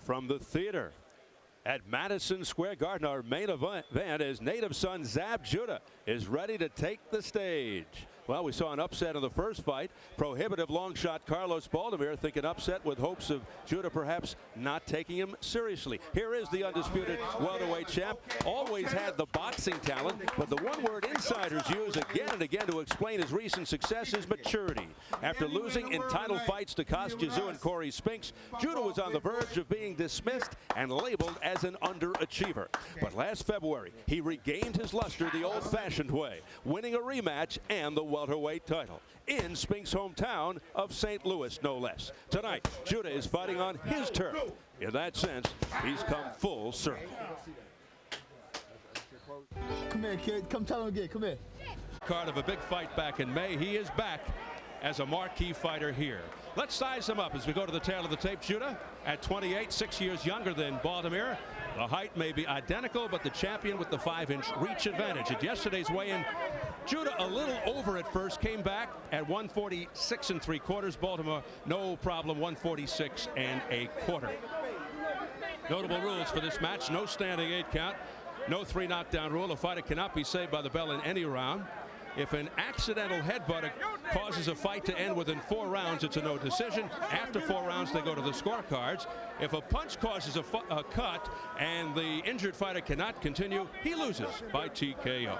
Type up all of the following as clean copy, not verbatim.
from the theater at Madison Square Garden. Our main event is native son Zab Judah is ready to take the stage. Well, we saw an upset in the first fight. Prohibitive long shot Carlos Baldomir thinking upset with hopes of Judah perhaps not taking him seriously. Here is the undisputed welterweight champ. Always had the boxing talent, but the one word insiders use again and again to explain his recent success is maturity. After losing in title fights to Kostya Tszyu and Corey Spinks, Judah was on the verge of being dismissed and labeled as an underachiever. But last February, he regained his luster the old-fashioned way, winning a rematch and the welterweight title in Spinks' hometown of St. Louis, no less. Tonight, Judah is fighting on his turf. In that sense, he's come full circle. Come here, kid. Come tell him again. Come here. Card of a big fight back in May. He is back as a marquee fighter here. Let's size him up as we go to the tail of the tape. Judah at 28, 6 years younger than Baldomir. The height may be identical, but the champion with the 5-inch reach advantage. At yesterday's weigh-in, Judah a little over at first, came back at 146 3/4. Baldomir, no problem, 146 1/4. Notable rules for this match: no standing 8 count, no 3 knockdown rule. A fighter cannot be saved by the bell in any round. If an accidental headbutt causes a fight to end within 4 rounds, it's a no decision. After 4 rounds, they go to the scorecards. If a punch causes a cut and the injured fighter cannot continue, he loses by TKO.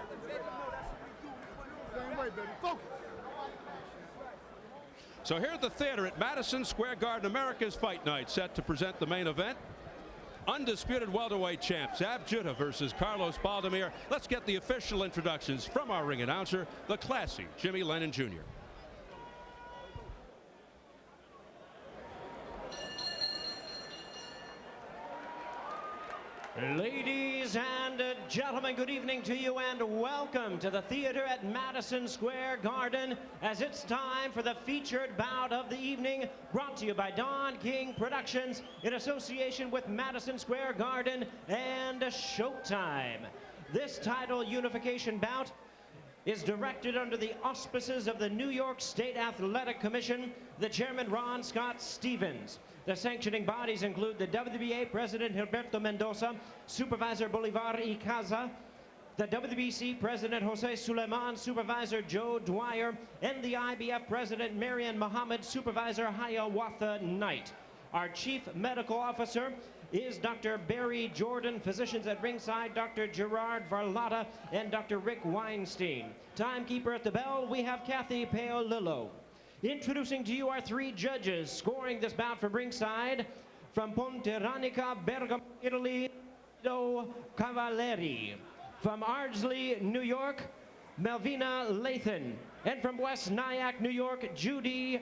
So here at the theater at Madison Square Garden, America's Fight Night, set to present the main event. Undisputed welterweight champ Zab Judah versus Carlos Baldomir. Let's get the official introductions from our ring announcer, the classy Jimmy Lennon Jr. Ladies and gentlemen, good evening to you and welcome to the theater at Madison Square Garden as it's time for the featured bout of the evening, brought to you by Don King Productions in association with Madison Square Garden and Showtime. This title unification bout is directed under the auspices of the New York State Athletic Commission, the chairman Ron Scott Stevens. The sanctioning bodies include the WBA President Gilberto Mendoza, Supervisor Bolivar Icaza, the WBC President Jose Suleiman, Supervisor Joe Dwyer, and the IBF President Marian Muhammad, Supervisor Hiawatha Knight. Our Chief Medical Officer is Dr. Barry Jordan, physicians at ringside, Dr. Gerard Varlata, and Dr. Rick Weinstein. Timekeeper at the bell, we have Kathy Paolillo. Introducing to you our 3 judges scoring this bout from ringside. From Ponte Ranica, Bergamo, Italy, Do Cavalieri. From Ardsley, New York, Melvina Lathan. And from West Nyack, New York, Julie.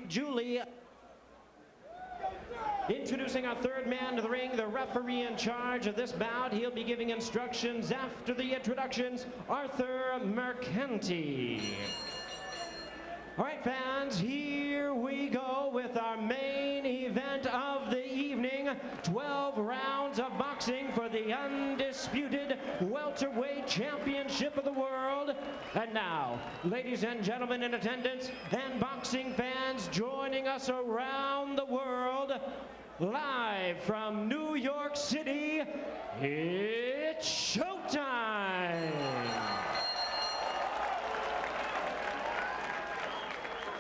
Introducing our 3rd man to the ring, the referee in charge of this bout. He'll be giving instructions after the introductions, Arthur Mercanti. All right, fans, here we go with our main event of the evening. 12 rounds of boxing for the undisputed welterweight championship of the world. And now, ladies and gentlemen in attendance and boxing fans joining us around the world, live from New York City, it's showtime!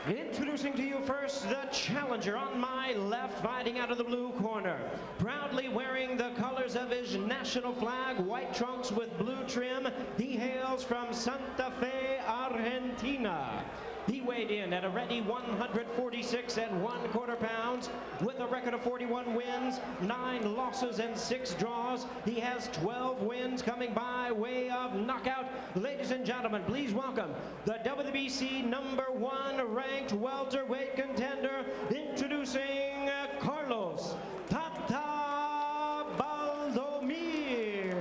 Introducing to you first the challenger on my left, fighting out of the blue corner. Proudly wearing the colors of his national flag, white trunks with blue trim, he hails from Santa Fe, Argentina. He weighed in at a ready 146 1/4 pounds with a record of 41 wins, 9 losses, and 6 draws. He has 12 wins coming by way of knockout. Ladies and gentlemen, please welcome the WBC #1 ranked welterweight contender, introducing Carlos Tata Baldomir.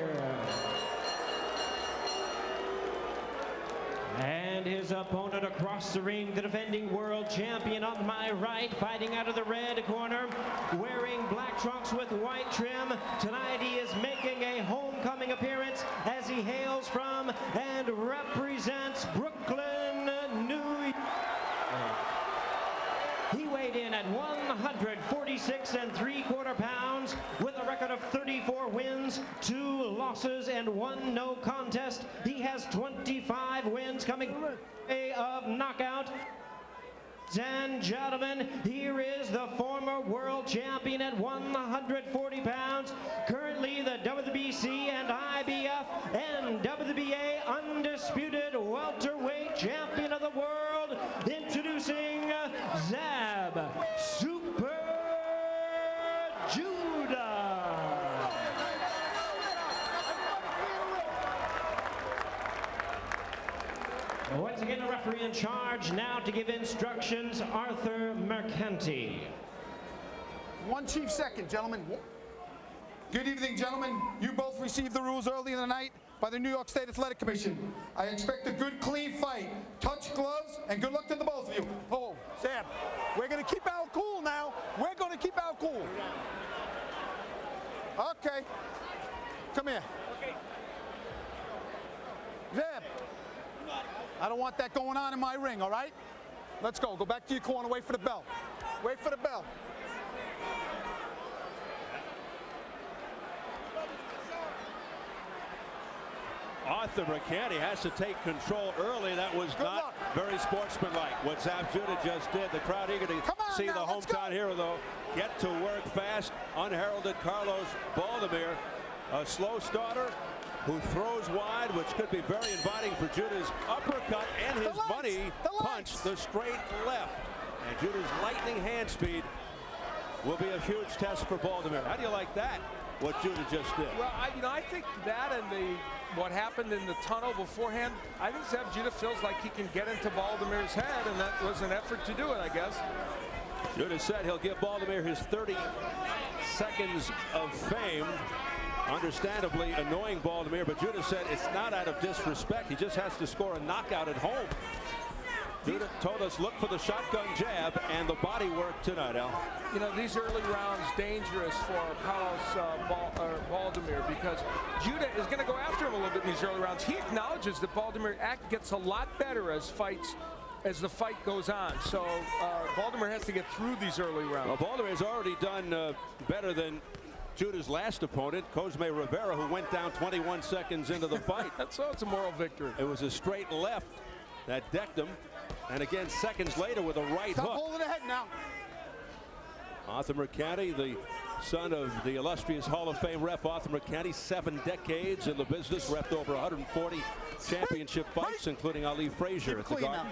And his opponent across the ring, the defending world champion on my right, fighting out of the red corner, wearing black trunks with white trim. Tonight he is making a homecoming appearance as he hails from and represents Brooklyn, New York. He weighed in in at 146 3/4 pounds with a record of 34 wins, 2 losses, and 1 no contest. He has 25 wins coming of knockout. And gentlemen, here is the former world champion at 140 pounds, currently the WBC and IBF and WBA undisputed welterweight champion of the world, introducing Zab Super Judah. Once again, the referee in charge now to give instructions, Arthur Mercanti. One chief second, gentlemen. Good evening, gentlemen. You both received the rules early in the night by the New York State Athletic Commission. I expect a good, clean fight. Touch gloves, and good luck to the both of you. Oh, Sam, we're going to keep our cool now. We're going to keep our cool. Okay. Come here. Okay. Zab. I don't want that going on in my ring, all right? Let's go. Go back to your corner. Wait for the bell. Wait for the bell. Arthur Mercanti has to take control early. That was not very sportsmanlike what Zab Judah just did. The crowd eager to see the hometown hero, though, get to work fast. Unheralded Carlos Baldomir, a slow starter who throws wide, which could be very inviting for Judah's uppercut and his money punch, the straight left. And Judah's lightning hand speed will be a huge test for Baldomir. How do you like that, what Judah just did? Well, I think that and what happened in the tunnel beforehand, I think Zab Judah feels like he can get into Baldomir's head, and that was an effort to do it, I guess. Judah said he'll give Baldomir his 30 seconds of fame. Understandably annoying Baldomir, but Judah said it's not out of disrespect. He just has to score a knockout at home. Judah told us look for the shotgun jab and the body work tonight, Al. You know, these early rounds dangerous for Carlos Baldomir because Judah is going to go after him a little bit in these early rounds. He acknowledges that Baldomir gets a lot better as the fight goes on. So Baldomir has to get through these early rounds. Well, Baldomir's already done better than Judah's last opponent, Cosme Rivera, who went down 21 seconds into the fight. So it's a moral victory. It was a straight left that decked him. And again, seconds later with a right hook. Holding the head now. Arthur Mercanti, the son of the illustrious Hall of Fame ref Arthur Mercanti, 7 decades in the business, refed over 140 championship fights, including Ali Frazier at the Garden.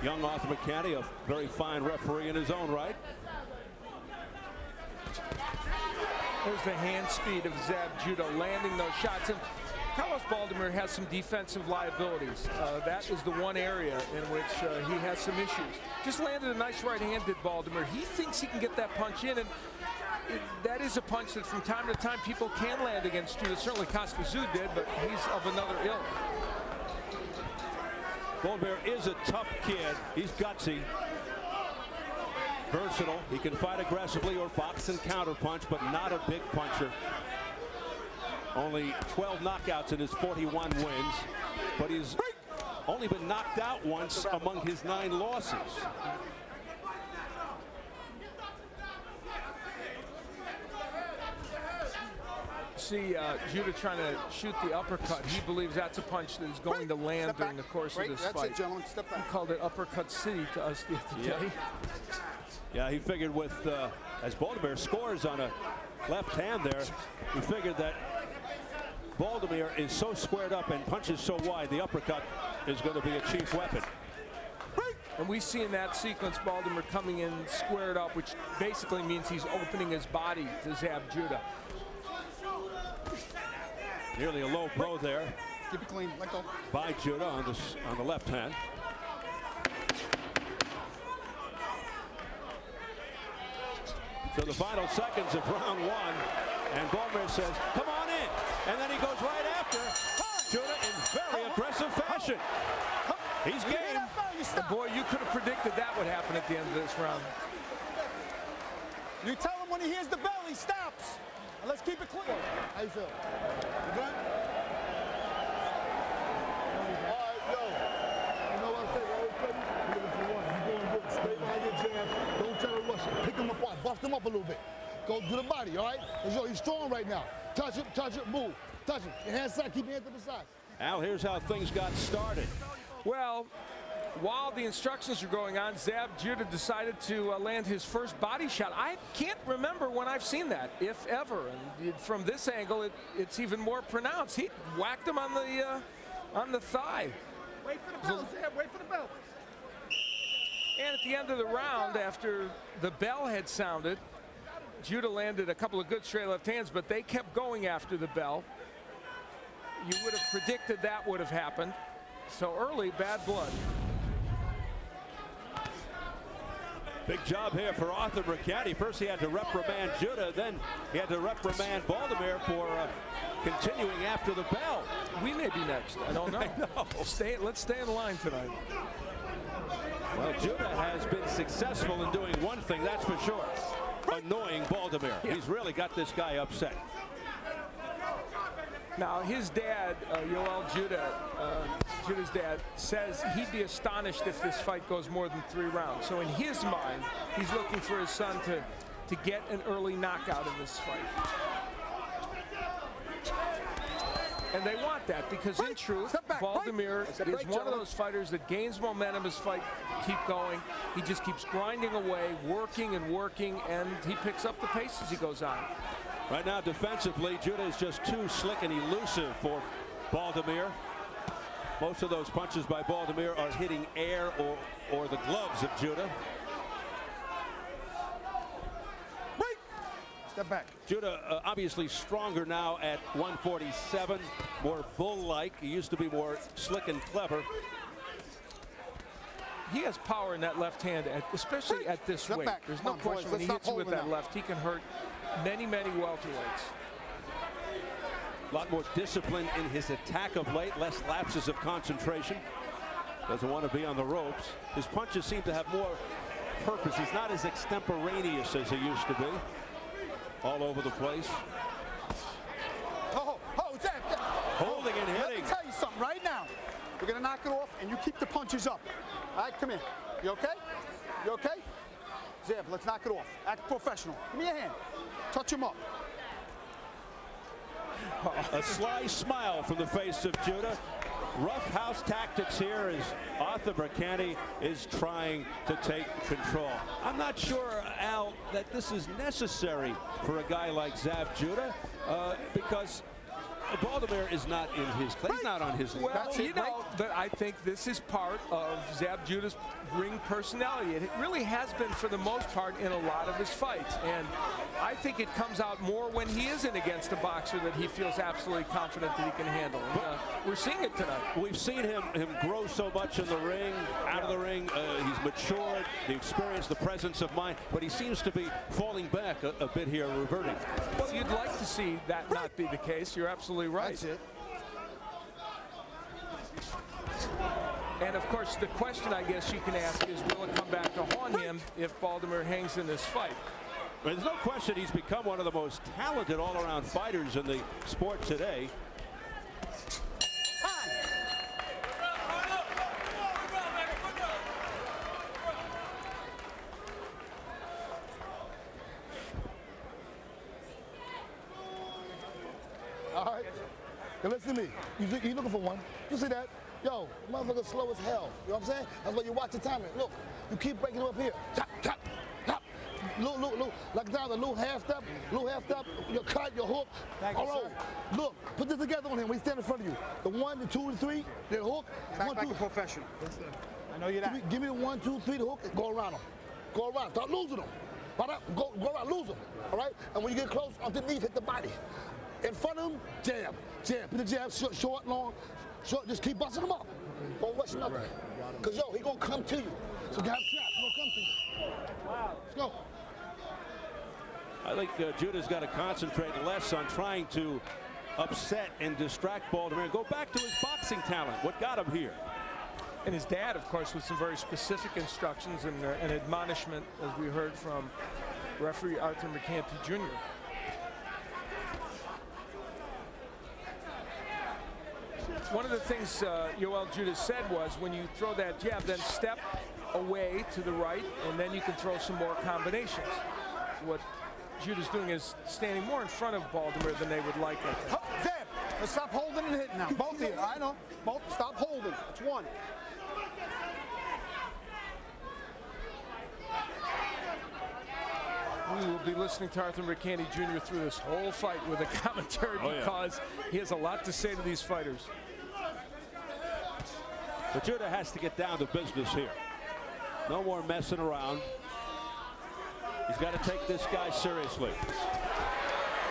Young Arthur Mercanti, a very fine referee in his own right. There's the hand speed of Zab Judah landing those shots. And Carlos Baldomir has some defensive liabilities. That is the one area in which he has some issues. Just landed a nice right-handed Baldomir. He thinks he can get that punch in, and that is a punch that from time to time people can land against Judah. Certainly Costa Tszyu did, but he's of another ilk. Baldomir is a tough kid. He's gutsy, versatile. He can fight aggressively or box and counterpunch, but not a big puncher. Only 12 knockouts in his 41 wins, but he's only been knocked out once among his 9 losses. See Judah trying to shoot the uppercut. He believes that's a punch that is going to land during the course of this fight. That's it, gentlemen. Step back. He called it Uppercut City to us the other day. Yeah, he figured with, as Baldomir scores on a left hand there, he figured that Baldomir is so squared up and punches so wide, the uppercut is going to be a chief weapon. And we see in that sequence Baldomir coming in squared up, which basically means he's opening his body to Zab Judah. Nearly a low blow there. Keep it clean. Let go. By Judah on the left hand. So the final seconds of round 1, and Baldomir says, "Come on in," and then he goes right after Judah in very aggressive fashion. He's game. And boy, you could have predicted that would happen at the end of this round. You tell him when he hears the bell, he stops. And let's keep it clean. How you feel? You good? All right, yo. You know what I'm saying? Pick him apart. Bust him up a little bit. Go to the body, all right? Because, yo, he's strong right now. Touch it, move. Touch it. Your hand side, keep your hand to the side. Al, here's how things got started. Well, while the instructions were going on, Zab Judah decided to land his first body shot. I can't remember when I've seen that, if ever. And from this angle, it's even more pronounced. He whacked him on the thigh. Wait for the bell, Zab. Wait for the bell. And at the end of the round, after the bell had sounded, Judah landed a couple of good straight left hands, but they kept going after the bell. You would have predicted that would have happened. So early, bad blood. Big job here for Arthur Mercati. First he had to reprimand Judah, then he had to reprimand Baldomir for continuing after the bell. We may be next. I don't know. Let's stay in line tonight. Well, Judah has been successful in doing one thing, that's for sure. Annoying Baldomir. Yeah. He's really got this guy upset. Now, his dad, Yoel Judah, Judah's dad, says he'd be astonished if this fight goes more than 3 rounds. So in his mind, he's looking for his son to get an early knockout in this fight. And they want that because, in truth, Baldomir is one of those fighters that gains momentum as fight keep going. He just keeps grinding away, working, and he picks up the pace as he goes on. Right now, defensively, Judah is just too slick and elusive for Baldomir. Most of those punches by Baldomir are hitting air or the gloves of Judah. Step back. Judah obviously stronger now at 147, more bull-like. He used to be more slick and clever. He has power in that left hand, especially at this weight. There's no question when he hits you with that left, he can hurt many, many welterweights. A lot more discipline in his attack of late, less lapses of concentration. Doesn't want to be on the ropes. His punches seem to have more purpose. He's not as extemporaneous as he used to be. All over the place. Zab. Holding and hitting. Let me tell you something right now. We're going to knock it off, and you keep the punches up. All right, come here. You okay? You okay? Zab, let's knock it off. Act professional. Give me your hand. Touch him up. A sly smile from the face of Judah. Rough house tactics here as Arthur Mercati is trying to take control. I'm not sure, Al, that this is necessary for a guy like Zab Judah because Baldomir is not in his place. He's not on his level. Well, but I think this is part of Zab Judah's ring personality. It really has been for the most part in a lot of his fights. And I think it comes out more when he isn't against a boxer that he feels absolutely confident that he can handle. And, we're seeing it tonight. We've seen him grow so much in the ring, out of the ring. He's matured, the experience, the presence of mind, but he seems to be falling back a bit here, reverting. Well, you'd like to see that not be the case. You're absolutely right. That's it. And of course, the question I guess you can ask is, will it come back to haunt him if Baldomir hangs in this fight? There's no question he's become one of the most talented all-around fighters in the sport today. All right? Now listen to me. You looking for one. You see that? Yo, motherfucker slow as hell. You know what I'm saying? That's why you watch the timing. Look, you keep breaking him up here. Tap, tap, tap. Look. Like down the little half step, your cut, your hook. All right. Look, put this together on him when he stand in front of you. The 1, the 2, the 3, the hook. Back like a professional. I know you're that. Give me the 1, 2, 3, the hook, and go around him. Go around. Start losing him. Go around, lose him. All right? And when you get close, underneath, hit the body. In front of him, jab. Put the jab short, long. Short, just keep busting him up. Don't rush him up. Because, yo, he going to come to you. So you have a trap. He going to come to you. Wow. Let's go. I think Judah's got to concentrate less on trying to upset and distract Baldomir and go back to his boxing talent. What got him here? And his dad, of course, with some very specific instructions and an admonishment, as we heard from referee Arthur Mercati Jr. One of the things Yoel Judah said was, when you throw that jab, then step away to the right, and then you can throw some more combinations. What Judah's doing is standing more in front of Baldomir than they would like. Zab, let's stop holding and hitting now. Both here. I know. Both. Stop holding. It's one. We will be listening to Arthur Mercante Jr. through this whole fight with a commentary because he has a lot to say to these fighters. But Judah has to get down to business here. No more messing around. He's got to take this guy seriously.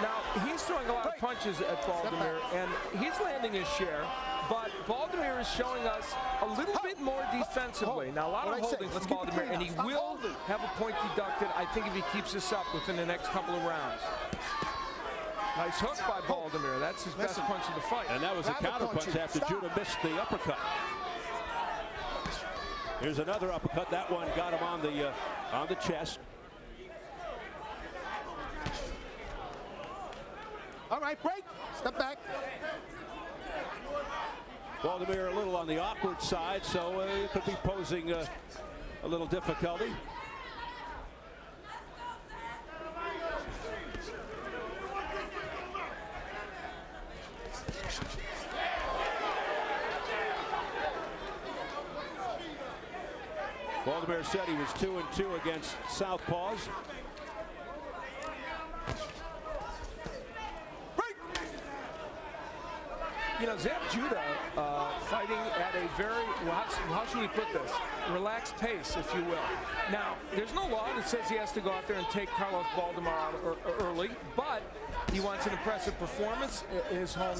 Now, he's throwing a lot of punches at Baldomir, and he's landing his share, but Baldomir is showing us a little bit more defensively. Now, a lot of holding from Baldomir, and he will have a point deducted, I think, if he keeps this up within the next couple of rounds. Nice hook by Baldomir. That's his best punch of the fight. And that was a counter punch after Judah missed the uppercut. Here's another uppercut. That one got him on the chest. All right, break. Step back. Baldomir a little on the awkward side, so it could be posing a little difficulty. Baldomir said he was 2-2 against southpaws. You know, Zab Judah fighting at a very, how should we put this, relaxed pace, if you will. Now, there's no law that says he has to go out there and take Carlos Baldomir out early, but he wants an impressive performance in his home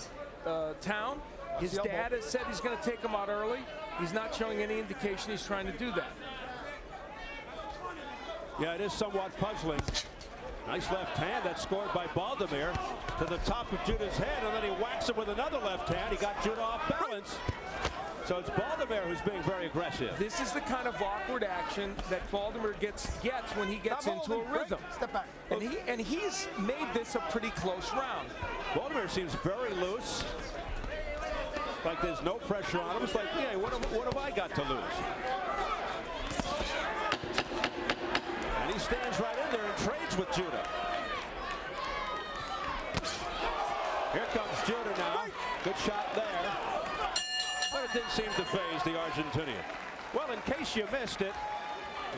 town. His dad has said he's going to take him out early. He's not showing any indication he's trying to do that. Yeah, it is somewhat puzzling. Nice left hand that's scored by Baldomir to the top of Judah's head, and then he whacks him with another left hand. He got Judah off balance. So it's Baldomir who's being very aggressive. This is the kind of awkward action that Baldomir gets when he gets into a rhythm. Step back. And he's made this a pretty close round. Baldomir seems very loose. Like there's no pressure on him. It's like, yeah, what have I got to lose? And he stands right in there and trades with Judah. Here comes Judah now. Good shot there. But it didn't seem to faze the Argentinian. Well, in case you missed it,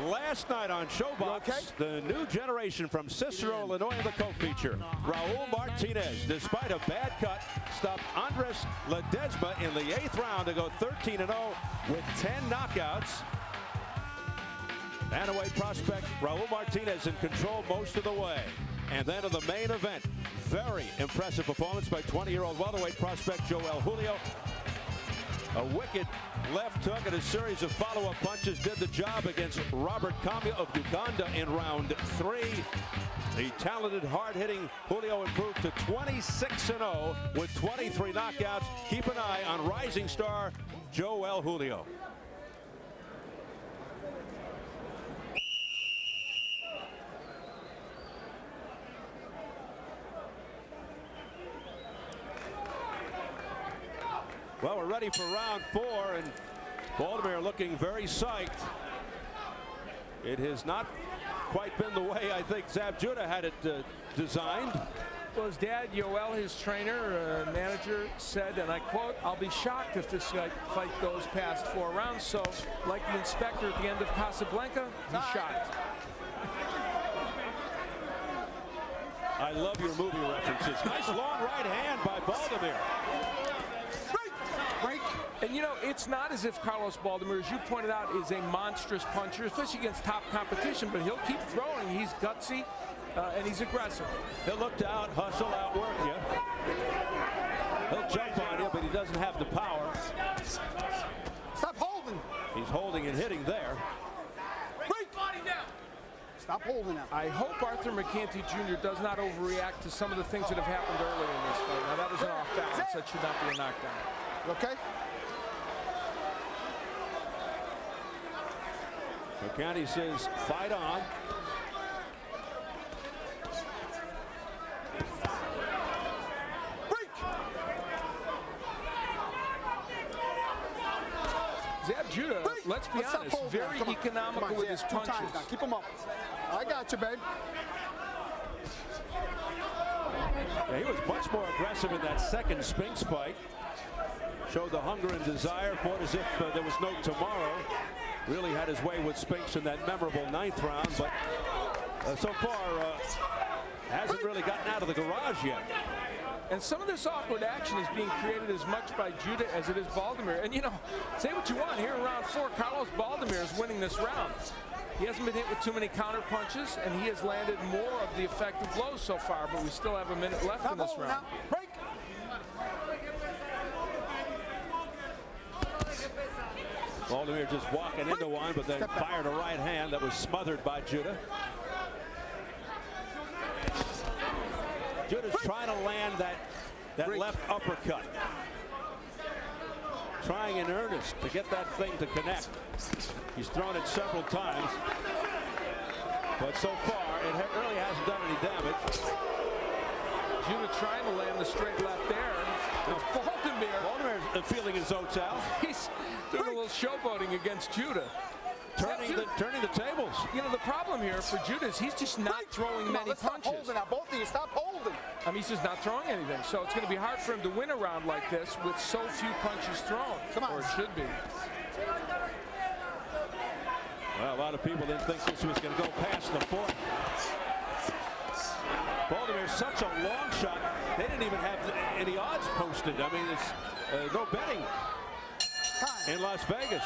last night on Showbox, the new generation from Cicero, Illinois, in the co-feature, Raul Martinez, despite a bad cut, stopped Andres Ledesma in the 8th round to go 13-0 with 10 knockouts. Bantamweight prospect Raul Martinez in control most of the way. And then in the main event, very impressive performance by 20-year-old welterweight prospect Joel Julio. A wicked left hook and a series of follow-up punches did the job against Robert Kamya of Uganda in round 3. The talented, hard-hitting Julio improved to 26-0 with 23 knockouts. Keep an eye on rising star Joel Julio. Well, we're ready for round 4, and Baldomir looking very psyched. It has not quite been the way I think Zab Judah had it designed. Well, his dad, Yoel, his trainer, manager, said, and I quote, "I'll be shocked if this fight goes past 4 rounds." So, like the inspector at the end of Casablanca, he's shocked. I love your movie references. Nice long right hand by Baldomir. Break. And you know, it's not as if Carlos Baldomir, as you pointed out, is a monstrous puncher, especially against top competition, but he'll keep throwing. He's gutsy and he's aggressive. He'll look to hustle, outwork you. He'll jump on you, but he doesn't have the power. Stop holding. He's holding and hitting there. Break. Body down. Stop holding now. I hope Arthur Mercante Jr. does not overreact to some of the things that have happened earlier in this fight. Now, that was an off balance. That should not be a knockdown. Okay? Mercante says, fight on. Break! Zab Judah let's be Stop honest, holding very now. Come on. economical Come on, with Zab, his 2 times punches. now. Keep him up. I got you, babe. Yeah, he was much more aggressive in that second Spinks fight. Showed the hunger and desire, fought as if there was no tomorrow. Really had his way with Spinks in that memorable 9th round, but so far hasn't really gotten out of the garage yet. And some of this awkward action is being created as much by Judah as it is Baldomir. And, you know, say what you want, here in round 4, Carlos Baldomir is winning this round. He hasn't been hit with too many counter punches, and he has landed more of the effective blows so far, but we still have a minute left in this round. Break. Baldomir just walking into one, but then fired a right hand that was smothered by Judah. Judah's trying to land that left uppercut. Trying in earnest to get that thing to connect. He's thrown it several times, but so far it really hasn't done any damage. Judah trying to land the straight left there. Baldomir feeling his oats out. He's doing a little showboating against Judah. Turning the tables. You know, the problem here for Judah is he's just not throwing many Let's punches. Stop holding now. Both of you, stop holding. I mean, he's just not throwing anything. So it's going to be hard for him to win a round like this with so few punches thrown. Come on. Or it should be. Well, a lot of people didn't think this was going to go past the 4th. Baldomir's such a long shot, they didn't even have any odds posted. I mean, it's no betting in Las Vegas.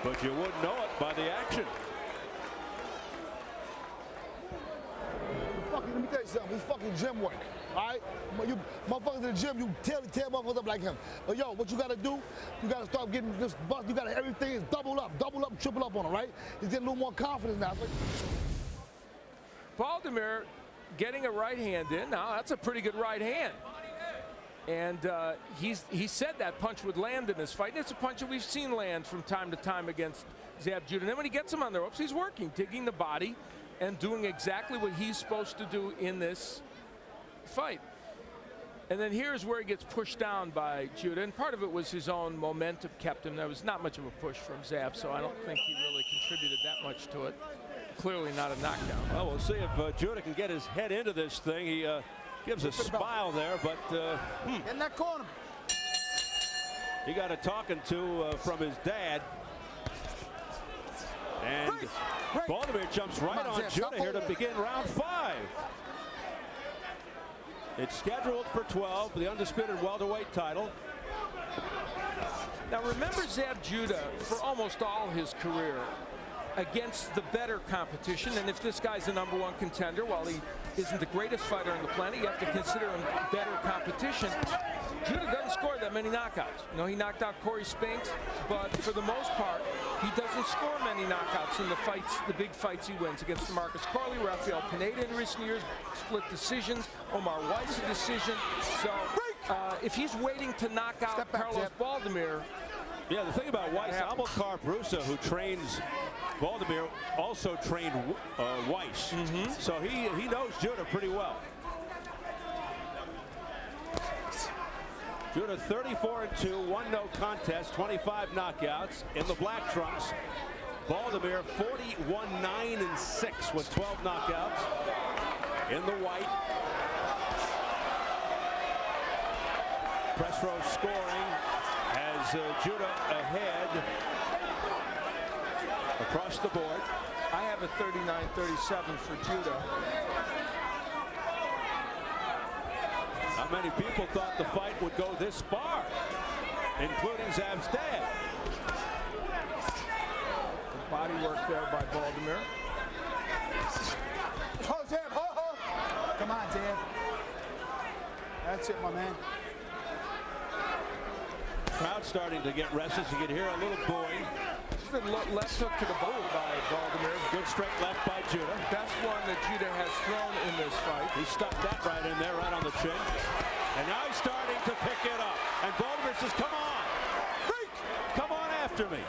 But you wouldn't know it by the action. Let me tell you something. It's fucking gym work. All right? You motherfuckers in the gym, you tear motherfuckers up like him. But yo, what you got to do, you got to start getting this bust. You got to, everything is double up, triple up on him, right? He's getting a little more confidence now. Baldomir getting a right hand in. Now, that's a pretty good right hand. And he said that punch would land in this fight. And it's a punch that we've seen land from time to time against Zab Judah. And then when he gets him on the ropes, he's working, digging the body and doing exactly what he's supposed to do in this fight. And then here's where he gets pushed down by Judah. And part of it was his own momentum kept him. There was not much of a push from Zab, so I don't think he really contributed that much to it. Clearly not a knockdown. Well, we'll see if Judah can get his head into this thing. He gives a smile there, but Get in that corner. he got a talking to from his dad. And Baldomir jumps right on Judah here to begin round 5. It's scheduled for 12, the undisputed welterweight title. Now remember Zab Judah for almost all his career against the better competition, and if this guy's the #1 contender, while he isn't the greatest fighter on the planet, you have to consider him better competition. Judah doesn't score that many knockouts. You know, he knocked out Corey Spinks, but for the most part, he doesn't score many knockouts in the fights, the big fights he wins against DeMarcus Corley, Rafael Pineda in recent years, split decisions, Omar Weiss a decision. So if he's waiting to knock out Carlos Baldomir. Yeah, the thing about Weiss, Abelkar Brusa, who trains Baldomir, also trained Weiss. So he knows Judah pretty well. Judah 34-2, 1 no contest, 25 knockouts in the black trunks. Baldomir 41-9-6 with 12 knockouts in the white. Press row scoring has Judah ahead across the board. I have a 39-37 for Judah. Not many people thought the fight would go this far, including Zab's dad. Body work there by Baldomir. Oh, Zab, come on, Zab. That's it, my man. Crowd starting to get restless. You can hear a little booing. The left hook to the body by Baldomir. Good straight left by Judah. Best one that Judah has thrown in this fight. He stuck that right in there, right on the chin. And now he's starting to pick it up. And Baldomir says, come on. Come on after me.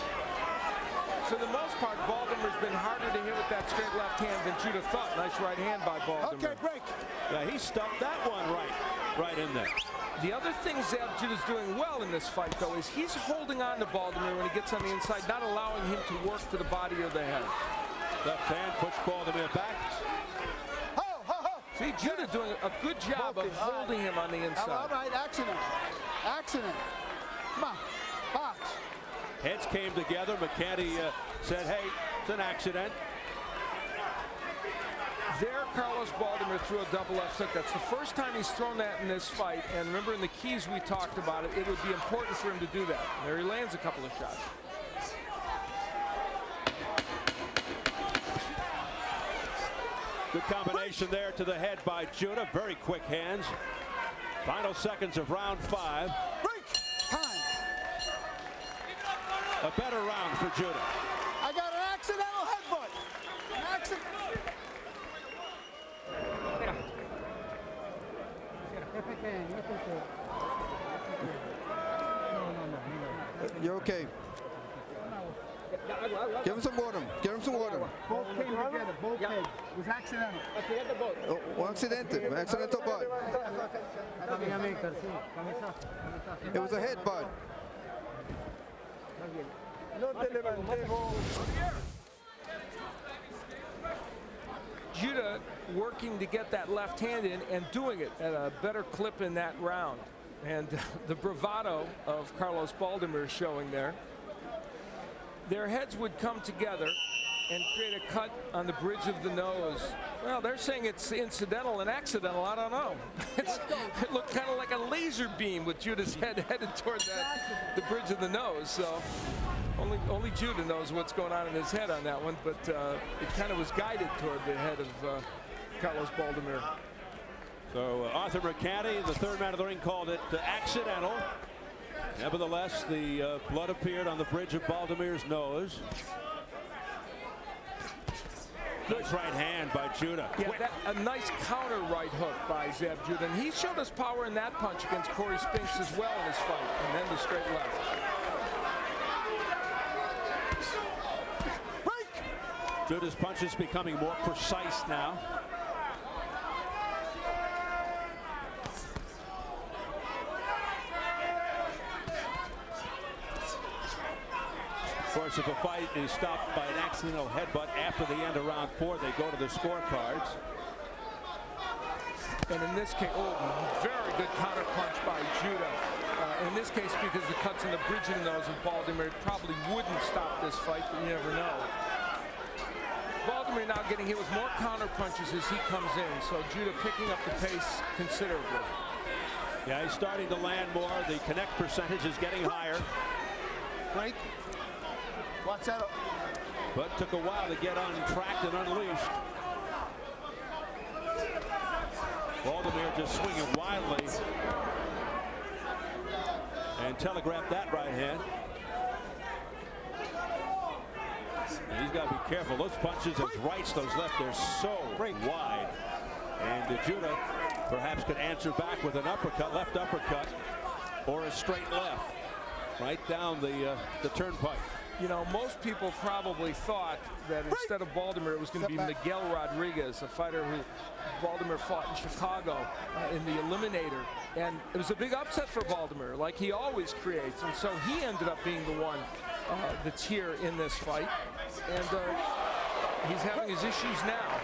For the most part, Baldomir's been harder to hit with that straight left hand than Judah thought. Nice right hand by Baldomir. Okay, break. Yeah, he stuck that one right in there. The other thing Zab Judah's doing well in this fight, though, is he's holding on to Baldomir when he gets on the inside, not allowing him to work to the body or the head. Left hand, push Baldomir back. See, Judah doing a good job of holding him on the inside. All right, accident. Accident. Come on, box. Heads came together. McCanty said, hey, it's an accident. There, Carlos Baldomir threw a double left hook. That's the first time he's thrown that in this fight. And remember, in the keys we talked about it, it would be important for him to do that. There he lands a couple of shots. Good combination there to the head by Judah. Very quick hands. Final seconds of round 5. Break. Time. A better round for Judah. I got an accidental headbutt. An accident. You're okay. Give him some water. Give him some water. Both came together. Both heads. It was accidental. Oh, accidental. Accidental butt. It was a headbutt. Judah working to get that left hand in and doing it at a better clip in that round. And the bravado of Carlos Baldomir showing there. Their heads would come together and create a cut on the bridge of the nose. Well, they're saying it's incidental and accidental. I don't know. It looked kind of like a laser beam with Judah's head headed toward the bridge of the nose. So only Judah knows what's going on in his head on that one, but it kind of was guided toward the head of Carlos Baldomir. So Arthur McCanty, the third man of the ring, called it accidental. Nevertheless, the blood appeared on the bridge of Baldomir's nose. Nice right hand by Judah. Yeah, a nice counter right hook by Zab Judah. And he showed us power in that punch against Corey Spinks as well in his fight. And then the straight left. Judah's punches becoming more precise now. Of course, if a fight is stopped by an accidental headbutt after the end of round 4, they go to the scorecards. And in this case, very good counter punch by Judah. In this case, because the cuts in the bridge of the nose of Baldomir probably wouldn't stop this fight, but you never know. Baldomir now getting hit with more counter punches as he comes in, so Judah picking up the pace considerably. Yeah, he's starting to land more. The connect percentage is getting higher. Right? Watch out. But took a while to get untracked and unleashed. Baldomir just swinging wildly and telegraphed that right hand. And he's got to be careful. Those punches, those rights, those left, they're so wide. And Judah perhaps could answer back with an uppercut, left uppercut, or a straight left, right down the turnpike. You know, most people probably thought that instead of Baldomir, it was going to be Miguel Rodriguez, a fighter who Baldomir fought in Chicago in the Eliminator. And it was a big upset for Baldomir, like he always creates. And so he ended up being the one that's here in this fight. And he's having his issues now.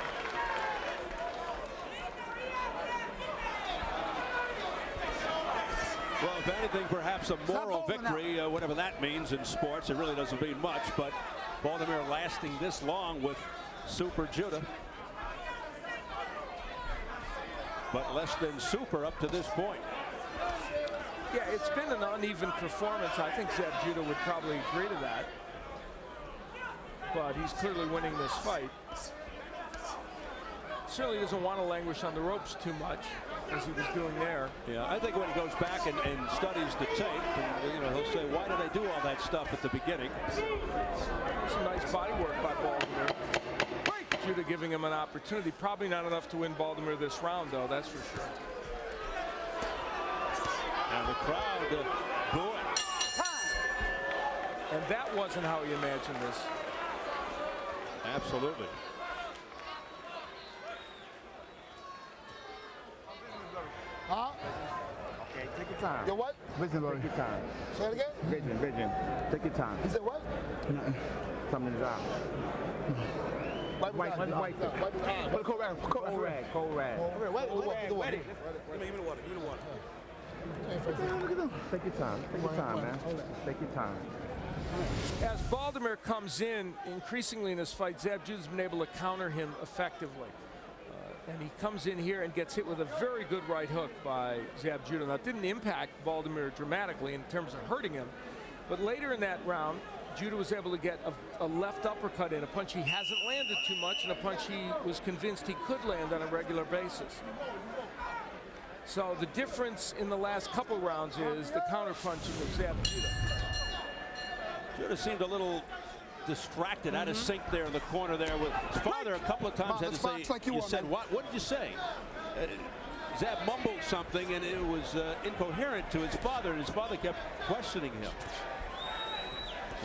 Well, if anything, perhaps a moral victory, whatever that means in sports. It really doesn't mean much, but Baldomir lasting this long with Super Judah. But less than super up to this point. Yeah, it's been an uneven performance. I think Zab Judah would probably agree to that. But he's clearly winning this fight. Certainly doesn't want to languish on the ropes too much, as he was doing there. Yeah, I think when he goes back and studies the tape, and, he'll say, why did I do all that stuff at the beginning? Some nice body work by Baldomir. Judah giving him an opportunity. Probably not enough to win Baldomir this round, though, that's for sure. And the crowd booing. And that wasn't how he imagined this. Absolutely. Huh? Okay. Take your time. Your what? Vision, take your time. Say it again? Vision. Take your time. He said what? Something in his eye. Wipe his eye. Wipe it. Wipe his eye. Put a cold rag. Cold rag. Wait, the water. Give me the water. Take your time. Take your time, man. Take your time. As Baldomir comes in, increasingly in this fight, Zab Judah's been able to counter him effectively. And he comes in here and gets hit with a very good right hook by Zab Judah. Now, it didn't impact Baldomir dramatically in terms of hurting him, but later in that round, Judah was able to get a left uppercut in, a punch he hasn't landed too much, and a punch he was convinced he could land on a regular basis. So the difference in the last couple rounds is the counter-punching of Zab Judah. Judah seemed a little distracted, out of sync there in the corner there with his father. A couple of times had to say, like you said, what did you say? Zab mumbled something, and it was incoherent to his father, and his father kept questioning him.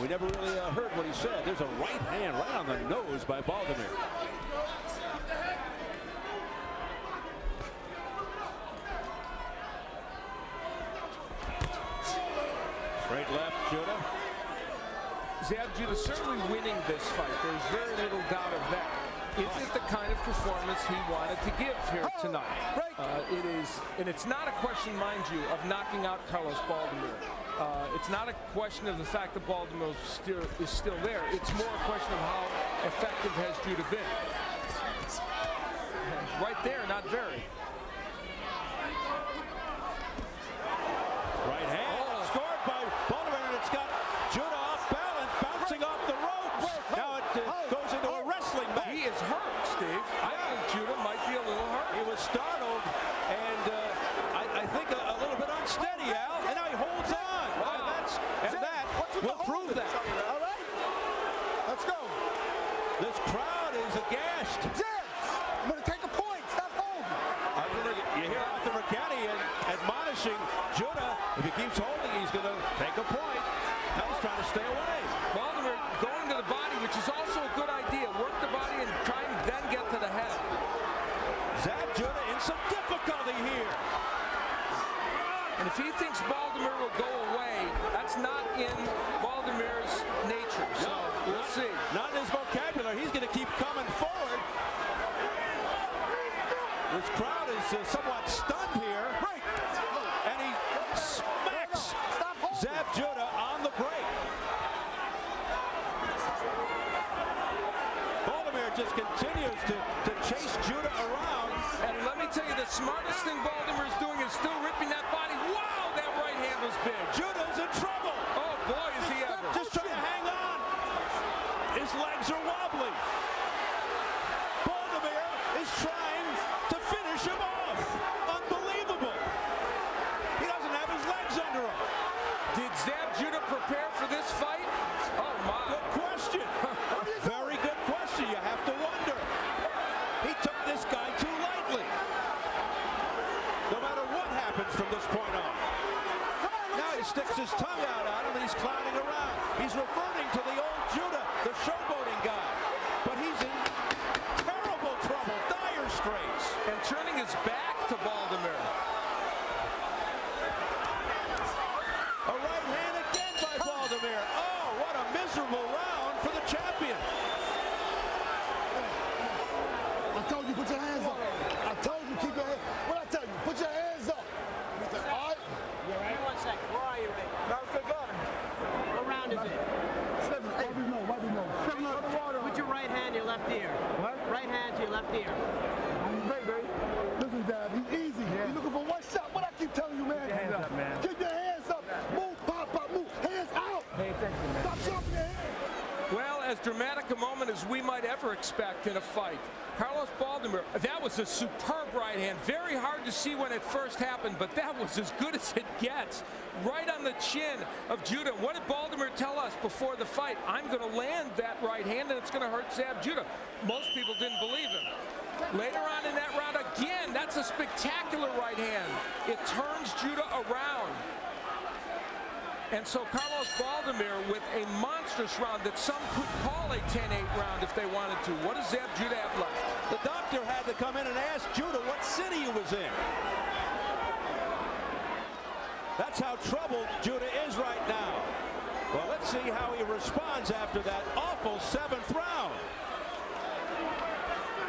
We never really heard what he said. There's a right hand right on the nose by Baldomir. Straight left, Judah. Zab Judah certainly winning this fight. There's very little doubt of that. Is it the kind of performance he wanted to give here tonight? It is, and it's not a question, mind you, of knocking out Carlos Baldomir. It's not a question of the fact that Baldomir is still there. It's more a question of how effective has Judah been. And right there, not very. Right hand scored by Baldomir, and it's got Judah off balance, bouncing off the ropes. Now it goes into a wrestling match. He is hurt, Steve. I think Judah might be a little hurt. He was startled and I think a little bit unsteady, Al. And now he holds on. Wow. That will prove that. All right. Let's go. This crowd is aghast. Yes. I'm going to take a point. Stop holding. You hear Arthur Mercati admonishing Judah. If he keeps holding, he's going to take a point. Now he's trying to stay away. Baldomir going to the body, which is also a good idea. Work the body and try and then get to the head. Zab Judah in some difficulty here. And if he thinks Baldomir will go away, that's not in Baldomir's nature. So we'll see. Not in his vocabulary. He's going to keep coming forward. This crowd is somewhat stunned here. And he smacks Zab Judah on the break. Baldomir just continues to chase Judah around. And let me tell you, the smartest thing Baldomir is doing is still ripping that body. Wow, that right hand was big. Judah's in trouble. Oh, boy, is he ever. Just trying to hang on. His legs are wobbly. Baldomir is trying to finish him off. Unbelievable. He doesn't have his legs under him. Did Zab Judah prepare for this fight? Oh, my. Good question. Very good question. You have to wonder. He took this guy too lightly. No matter what happens from this point on. Now he sticks his tongue out at him and he's clowning around. He's reverting to the old Judah, the showboating guy. But he's in terrible trouble, dire straits. And turning his back to Baldomir. A right hand again by Baldomir. Oh, what a miserable round for the champion. I told you, put your hands up. I told you, keep your hands. What I tell you? Put your hands up. All right? You all right? 1 second. Where are you right now? What round is it? 7, 8. Why we know? 7 up. Put your right hand to your left ear. What? Right hand to your left ear. Baby, listen, Dad. He's easy. He's looking for one shot. What I keep telling you, man? Hands up, man. Keep your hands up. Move, pop, move. Hands out. Pay attention, man. Stop jumping your hands. Well, as dramatic a moment as we might ever expect in a fight. Carlos Baldomir, that was a superb right hand. Very hard to see when it first happened, but that was as good as it gets. Right on the chin of Judah. What did Baldomir tell us before the fight? I'm going to land that right hand and it's going to hurt Zab Judah. Most people didn't believe him. Later on in that round, again, that's a spectacular right hand. It turns Judah around. And so Carlos Baldomir with a monstrous round that some could call a 10-8 round if they wanted to. What does Zab Judah have left? The doctor had to come in and ask Judah what city he was in. That's how troubled Judah is right now. Well, let's see how he responds after that awful 7th round.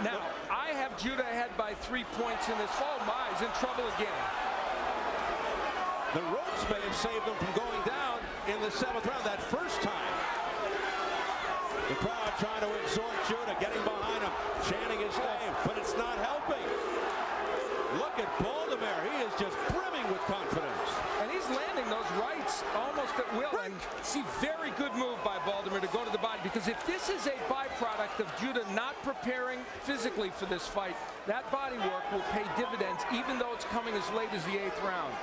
Now, I have Judah ahead by 3 points in this. Oh my, he's in trouble again. The ropes may have saved him from going down in the 7th round that first time. The crowd trying to exhort Judah, getting behind him, chanting his name, but it's not helping. Look at Baldomir. He is just brimming with confidence. And he's landing those rights almost at will. And see, very good move by Baldomir to go to the body, because if this is a byproduct of Judah not preparing physically for this fight, that body work will pay dividends, even though it's coming as late as the 8th round.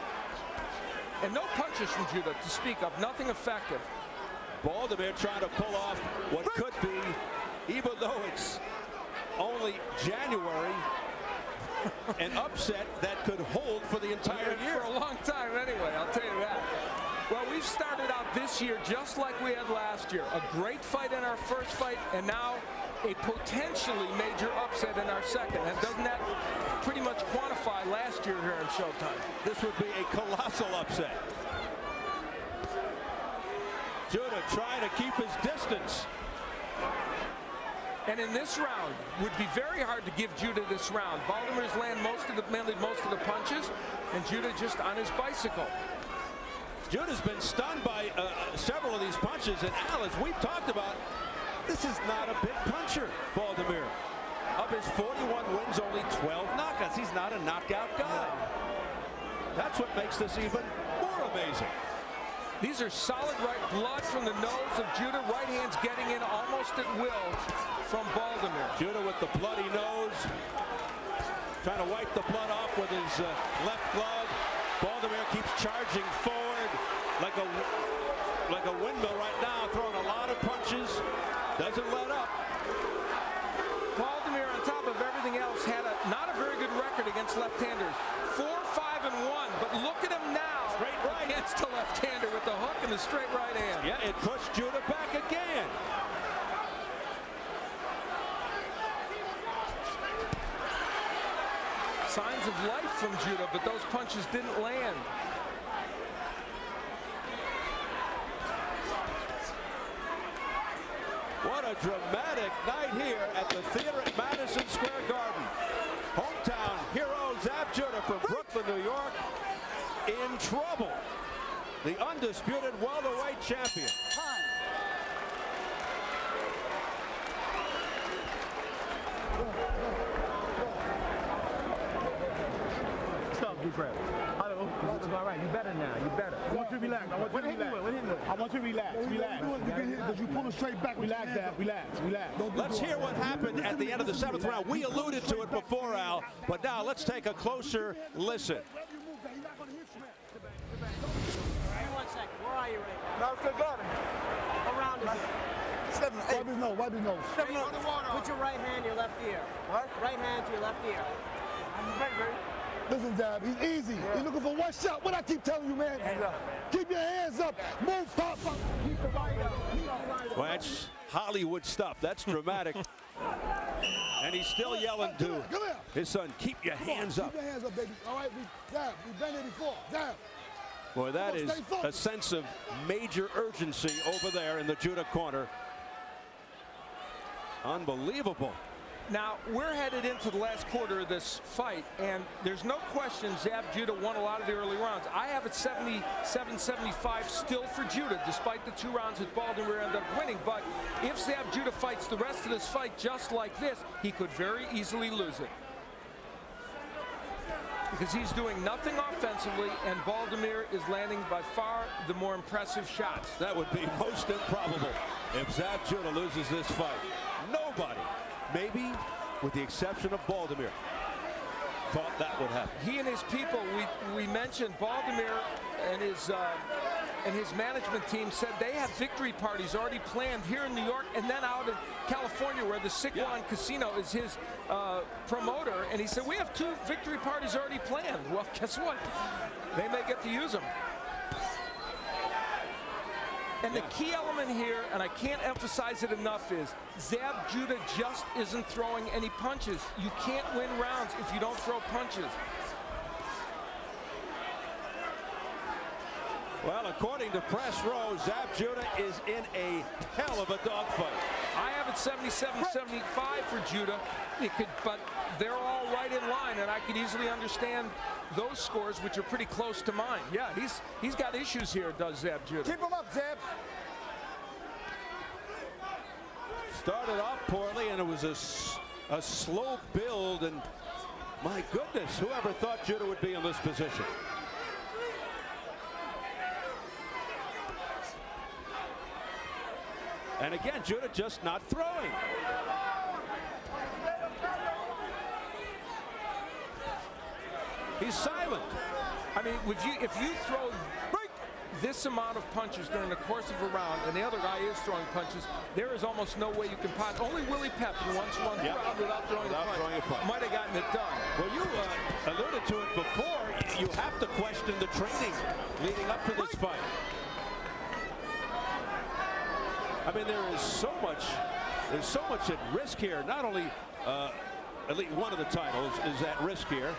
And no punches from Judah to speak of, nothing effective. Baldomir trying to pull off what could be, even though it's only January, an upset that could hold for the entire year. For a long time anyway, I'll tell you that. Well, we've started out this year just like we had last year. A great fight in our first fight, and now a potentially major upset in our second. And doesn't that pretty much quantify last year here in Showtime? This would be a colossal upset. Judah trying to keep his distance. And in this round, would be very hard to give Judah this round. Baldomir's landed most of the punches, and Judah just on his bicycle. Judah's been stunned by several of these punches, and Al, as we've talked about, this is not a big puncher, Baldomir. Of his 41 wins, only 12 knockouts. He's not a knockout guy. That's what makes this even more amazing. These are solid right blood from the nose of Judah. Right hand's getting in almost at will from Baldomir. Judah with the bloody nose, trying to wipe the blood off with his left glove. Baldomir keeps charging forward like a windmill right now, throwing a lot of punches. Doesn't let up. Baldomir, on top of everything else, had not a very good record against left-handers. 4-5-1, but look at him now. Straight right against a left-hander with the hook and the straight right hand. Yeah, it pushed Judah back again. Signs of life from Judah, but those punches didn't land. What a dramatic night here at the theater at Madison Square Garden. Hometown hero Zab Judah from Brooklyn, New York, in trouble. The undisputed welterweight champion. Stop, do crap. It's all right. You better now. You better. I want you to relax. I want you to relax. I want you to relax. Relax. Because you pull him straight back. Relax, Dad. Relax. Relax. Let's hear what happened at the end of the 7th round. We alluded to it before, Al, but now let's take a closer listen. Where are you right now? Now, still got him. What round is it? 7, 8. Wipe his nose. Wipe his nose. Put your right hand to your left ear. What? Right hand to your left ear. Listen, Dab, he's easy. He's looking for one shot. What I keep telling you, man? Keep your hands up. Move, pop, pop. Keep the right up. Well, that's Hollywood stuff. That's dramatic. And he's still yelling to his son, keep your hands up. Keep your hands up, baby. All right, Dab, we've been there before. Dab. Boy, that is a sense of major urgency over there in the Judah corner. Unbelievable. Now, we're headed into the last quarter of this fight, and there's no question Zab Judah won a lot of the early rounds. I have it 77-75 still for Judah, despite the 2 rounds that Baldomir ended up winning. But if Zab Judah fights the rest of this fight just like this, he could very easily lose it. Because he's doing nothing offensively, and Baldomir is landing by far the more impressive shots. That would be most improbable if Zab Judah loses this fight. Nobody, maybe with the exception of Baldomir, thought that would happen. He and his people, we mentioned Baldomir and his management team said they have victory parties already planned here in New York and then out in California, where the Sycuan Casino is his promoter. And he said, we have 2 victory parties already planned. Well, guess what? They may get to use them. And the key element here, and I can't emphasize it enough, is Zab Judah just isn't throwing any punches. You can't win rounds if you don't throw punches. Well, according to Press Row, Zab Judah is in a hell of a dogfight. I have it 77-75 for Judah. But they're all right in line, and I could easily understand those scores, which are pretty close to mine. Yeah, he's got issues here, does Zab Judah. Keep him up, Zab. Started off poorly, and it was a slow build, and my goodness, whoever thought Judah would be in this position. And again, Judah just not throwing. He's silent. I mean, if you throw this amount of punches during the course of a round, and the other guy is throwing punches, there is almost no way you can pot. Only Willie Pepin once won the round without throwing a punch. Might have gotten it done. Well, you alluded to it before. You have to question the training leading up to this fight. I mean, there's so much at risk here. Not only at least one of the titles is at risk here,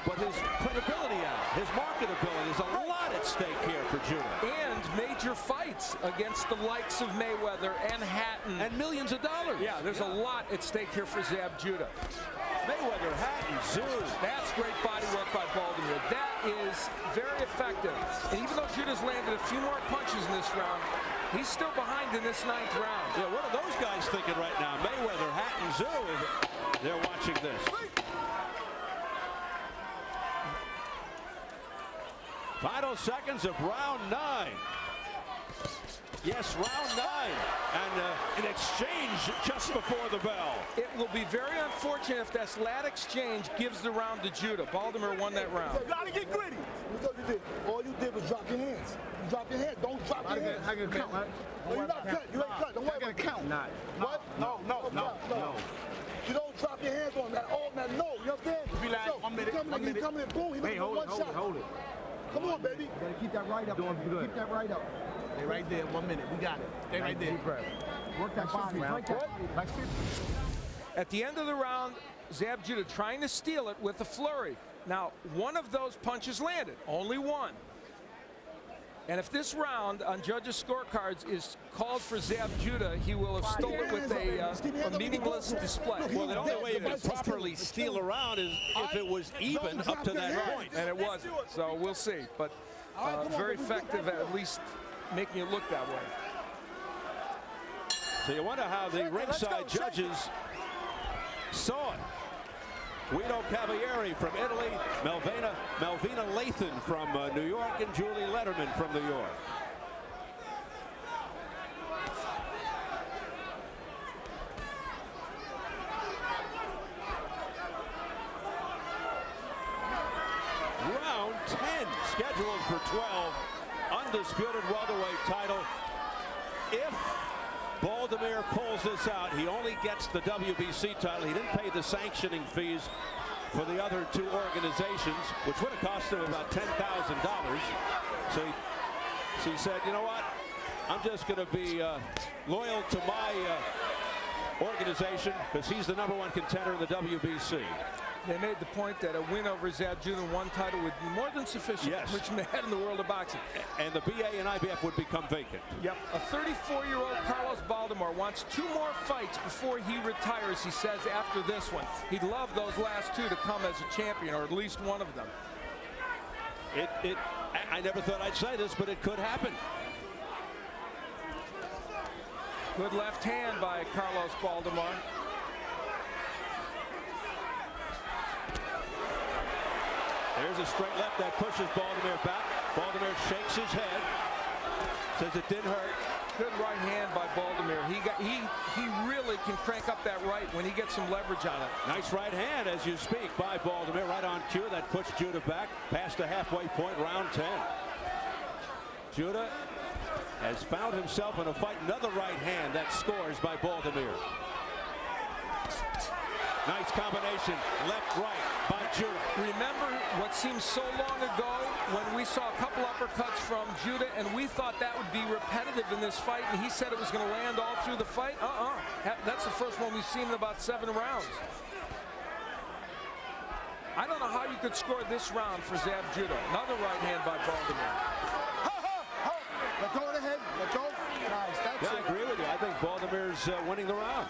but his credibility his marketability. There's a lot at stake here for Judah. And major fights against the likes of Mayweather and Hatton. And millions of dollars. Yeah, there's a lot at stake here for Zab Judah. Mayweather, Hatton, Zeus. That's great body work by Baltimore. That is very effective. And even though Judah's landed a few more punches in this round, he's still behind in this 9th round. Yeah, what are those guys thinking right now? Mayweather, Hatton, Zeus. They're watching this. Final seconds of round 9. Yes, round 9. And an exchange just before the bell. It will be very unfortunate if that exchange gives the round to Judah. Baltimore won that round. You gotta get gritty. That's what you did. All you did was drop your hands. You drop your hand. Don't drop your hands. I can count, right? No, you're not cut. You ain't cut. Don't worry about it. Count. Not. What? No. You don't drop your hands on that. All that. No. You understand? Be like, so, 1 minute. He coming in, boom. He Wait, looking for one shot. hold it. Come on, baby. You gotta keep that right up. Doing good. Keep that right up. Stay right there. 1 minute. We got it. Stay right there. Work that body. Like At the end of the round, Zab Judah trying to steal it with a flurry. Now, one of those punches landed. Only one. And if this round on judges' scorecards is called for Zab Judah, he will have stolen with a meaningless display. Well, the only way you can properly steal a round is if it was even up to that point. And it wasn't. So we'll see. But very effective at least making it look that way. So you wonder how the ringside judges saw it. Guido Cavalieri from Italy, Melvina Lathan from New York, and Julie Letterman from New York. Round 10 scheduled for 12. Undisputed welterweight title. If Baltimore pulls this out, he only gets the WBC title. He didn't pay the sanctioning fees for the other two organizations, which would have cost him about $10,000. So he said, you know what? I'm just going to be loyal to my organization because he's the #1 contender in the WBC. They made the point that a win over Zab Judah in one title would be more than sufficient, yes, which had in the world of boxing. And the BA and IBF would become vacant. Yep. A 34-year-old Carlos Baltimore wants 2 more fights before he retires, he says, after this one. He'd love those last 2 to come as a champion, or at least one of them. I never thought I'd say this, but it could happen. Good left hand by Carlos Baltimore. There's a straight left that pushes Baltimore back. Baltimore shakes his head, says it didn't hurt. Good right hand by Baltimore. He really can crank up that right when he gets some leverage on it. Nice right hand as you speak by Baltimore, right on cue. That puts Judah back past the halfway point, round 10. Judah has found himself in a fight. Another right hand that scores by Baltimore. Nice combination, left, right by Judah. Remember what seems so long ago when we saw a couple uppercuts from Judah and we thought that would be repetitive in this fight, and he said it was going to land all through the fight? That's the first one we've seen in about 7 rounds. I don't know how you could score this round for Zab Judah. Another right hand by Baltimore. Yeah, I agree with you. I think Baldimir's winning the round.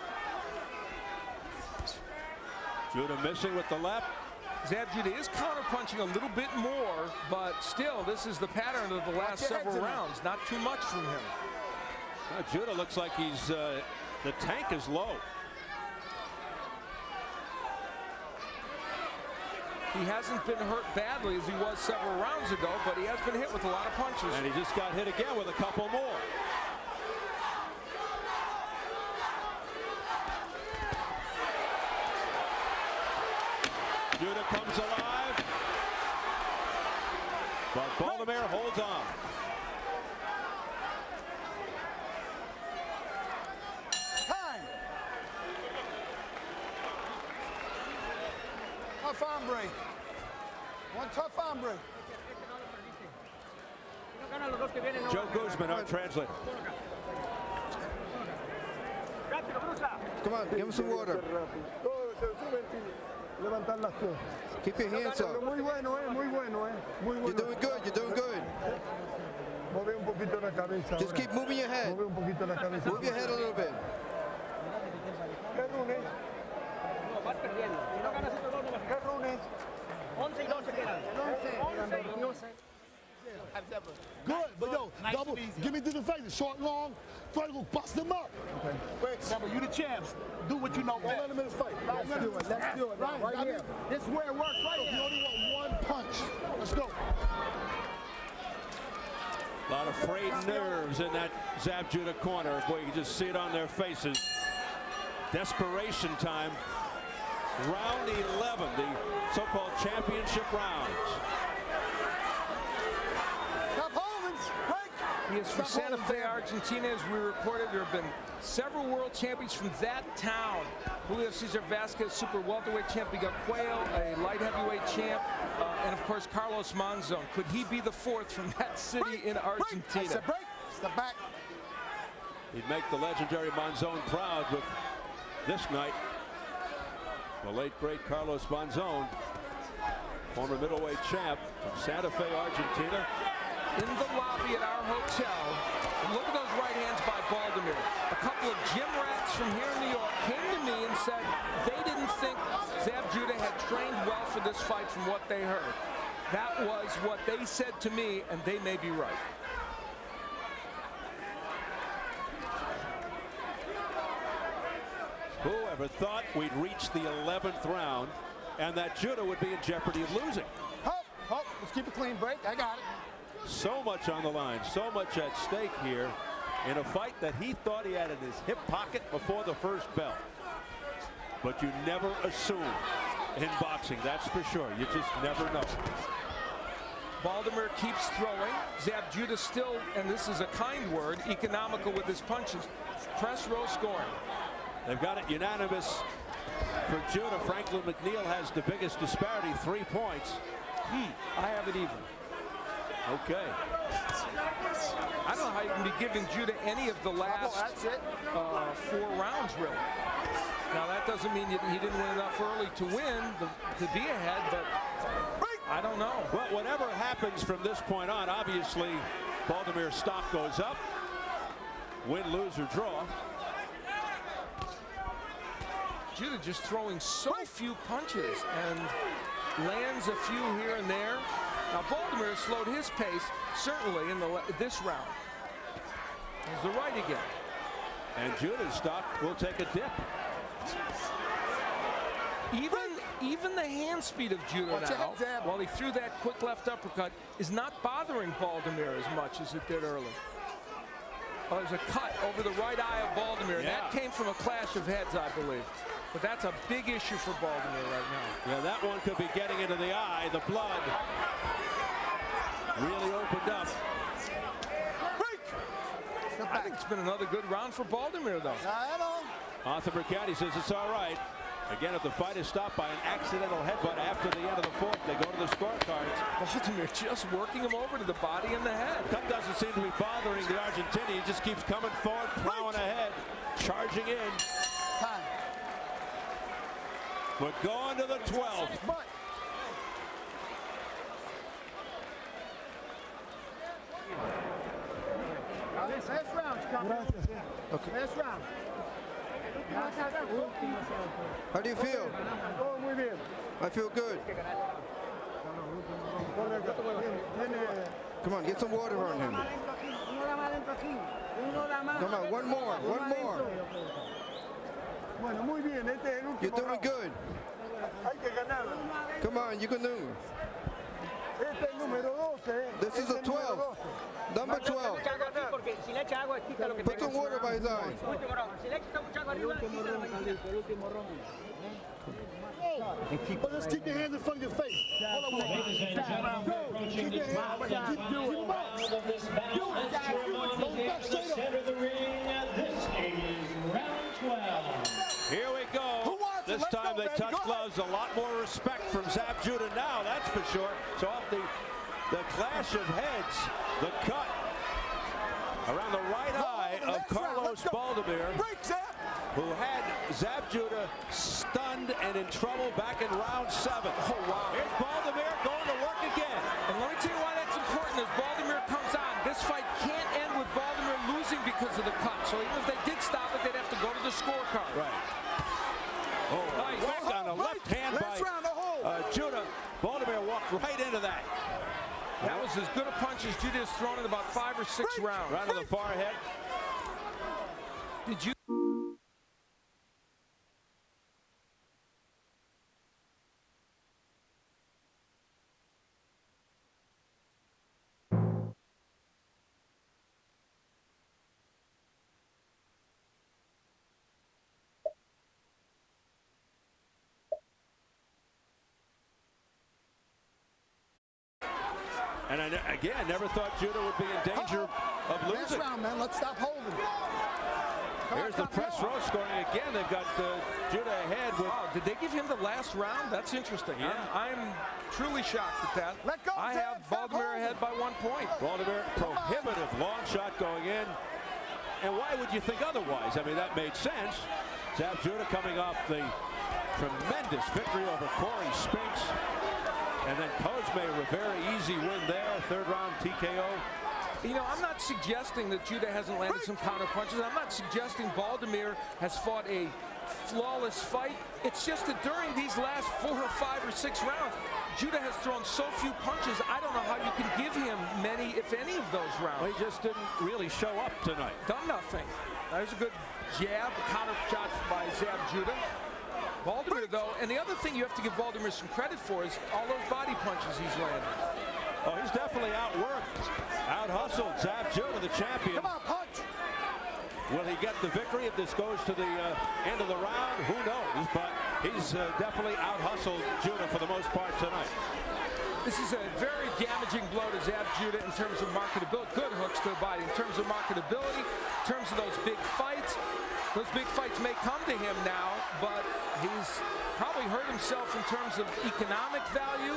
Judah missing with the left. Zab Judah is counterpunching a little bit more, but still, this is the pattern of the last several rounds. Not too much from him. Judah looks like he's, the tank is low. He hasn't been hurt badly as he was several rounds ago, but he has been hit with a lot of punches. And he just got hit again with a couple more. Judah comes alive, but Baldimir holds on. Time. Tough hombre. One tough hombre. Joe Guzman, our translator. Come on, give him some water. Keep your hands up. Muy bueno, muy bueno, muy bueno. You're doing good, you're doing good. Mueve un poquito la cabeza. Just keep moving your head. Mueve un poquito la cabeza. Move your head a little bit. ¿Qué runes? Vas perdiendo. Si no ganas estos dos, no vas a ¿Qué runes? 11 y 12 quedan. 11 y 12. Good, but yo, double, give me the face. Short, long, try to go bust him up. Okay. Wait, Double, you the champs. Do what you know Don't let best. him in his fight. Let's do it. Let's do it. Right here. This is where it works right You here. only want one punch. Let's go. A lot of frayed nerves in that Zab Judah corner. Boy, you can just see it on their faces. Desperation time. Round 11, the so-called championship rounds. Stop holding. Break. He is from Santa Fe, Argentina. As we reported, there have been several world champions from that town. Julio Cesar Vasquez, super welterweight champ. We got Quayle, a light heavyweight champ, and of course Carlos Monzon. Could he be the fourth from that city in Argentina? I said break. Step back. He'd make the legendary Monzon proud with this night. The late, great Carlos Monzon, former middleweight champ from Santa Fe, Argentina. In the lobby at our hotel, look at those right hands by Baldimir. A couple of gym rats from here in New York came to me and said they didn't think Zab Judah had trained well for this fight from what they heard. That was what they said to me, and they may be right. Whoever thought we'd reach the 11th round and that Judah would be in jeopardy of losing. Hop, hop. Let's keep it clean. Break. I got it. So much on the line, so much at stake here in a fight that he thought he had in his hip pocket before the first bell. But you never assume in boxing, that's for sure. You just never know. Baldimir keeps throwing. Zab Judah still, and this is a kind word, economical with his punches. Press row scoring. They've got it unanimous for Judah. Franklin McNeil has the biggest disparity, 3 points. I have it even. Okay. I don't know how you can be giving Judah any of the last That's it. 4 rounds, really. Now, that doesn't mean he didn't win enough early to win, to be ahead, but I don't know. Well, whatever happens from this point on, obviously, Baldimir's stock goes up. Win, lose, or draw. Judah just throwing so few punches and lands a few here and there. Now, Baldimir slowed his pace, certainly, in this round. There's the right again. And Judah's stock will take a dip. Even the hand speed of Judah Watch your now, head, Zab. while he threw that quick left uppercut, is not bothering Baldimir as much as it did early. Oh, there's a cut over the right eye of Baldimir. And that came from a clash of heads, I believe. But that's a big issue for Baldimir right now. Yeah, that one could be getting into the eye. The blood really opened up. I think it's been another good round for Baldimir, though. I know. Arthur Mercati says it's all right. Again, if the fight is stopped by an accidental headbutt after the end of the fourth, they go to the scorecards. Baldimir just working him over to the body and the head. That doesn't seem to be bothering the Argentinian. He just keeps coming forward, plowing ahead, charging in. Time. We're going to the 12th. But Last round, Chicago. Last round. How do you feel? Todo muy bien. I feel good. Come on, get some water on him. Come on, one more. Bueno, muy bien. Este es el último. You're doing round. good. Hay que ganarlo. Come on, you can do it. Este es el número 12. This is a 12. Number 12. Porque si le echa agua, quita lo que Put some water by his eyes. Último round. Si le echa mucha agua arriba, quita lo que quita. El último round. But just keep your hands in front of your face. Hold on, Ladies and gentlemen, approaching the top of this battle of ceremony here in the center of the ring. This is round 12. Here we go. This time they touch gloves. A lot more respect from Zab Judah now, that's for sure. So off the clash of heads, the cut around the right eye of Carlos Baldomir, who had Zab Judah stunned and in trouble back in round 7. Oh, wow. Here's Baldomir going to work again. And let me tell you why that's important. As Baldomir comes on, this fight can't end with Baldomir losing because of the cut. So even if they did stop it, they'd have to go to the scorecard. Right. Oh, nice. Right on the left hand by Judah. Baldomir walked right into that. That was as good a punch as Judah has thrown in about 5 or 6 rounds. Right on the far head. Did you? And again, never thought Judah would be in danger of losing. Last round, man. Let's stop holding. Here's the press row scoring again. They've got Judah ahead. With Did they give him the last round? That's interesting. Yeah. I'm truly shocked at that. Let go, I Zab. have Stop Baldomir holding. ahead by 1 point. Baldomir, prohibitive long shot going in. And why would you think otherwise? I mean, that made sense. Zab Judah coming off the tremendous victory over Corey Spinks. And then Cosme Rivera, easy win there. 3rd round TKO. You know, I'm not suggesting that Judah hasn't landed some counter punches. I'm not suggesting Baldomir has fought a flawless fight. It's just that during these last 4 or 5 or 6 rounds, Judah has thrown so few punches. I don't know how you can give him many, if any, of those rounds. Well, he just didn't really show up tonight. Done nothing. There's a good jab, counter shots by Zab Judah. Baldomir, though, and the other thing you have to give Baldomir some credit for is all those body punches he's landed. Oh, he's definitely outworked, out-hustled Zab Judah, the champion. Come on, punch. Will he get the victory if this goes to the end of the round? Who knows? But he's definitely out-hustled Judah for the most part tonight. This is a very damaging blow to Zab Judah in terms of marketability. Good hooks to the body. In terms of marketability, in terms of those big fights may come to him now, but he's probably hurt himself in terms of economic value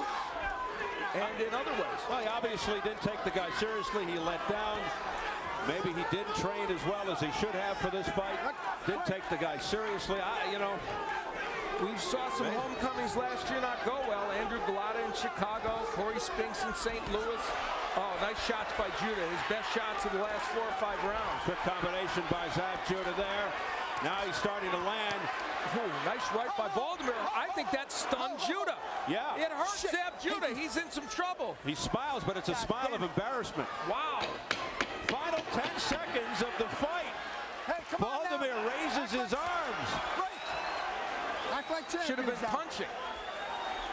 and in other ways. Well, he obviously didn't take the guy seriously. He let down. Maybe he didn't train as well as he should have for this fight. Didn't take the guy seriously. We saw some homecomings last year not go well. Andrew Galata in Chicago, Corey Spinks in St. Louis. Oh, nice shots by Judah. His best shots in the last 4 or 5 rounds. Quick combination by Zab Judah there. Now he's starting to land. Ooh, nice right by Baldomir. I think that stunned Judah. Yeah. It hurts Zab Judah. He's in some trouble. He smiles, but it's a smile of embarrassment. Wow. Final 10 seconds of the fight. Hey, come on now. Baldomir raises his arms. Act like champions. Should have been punching.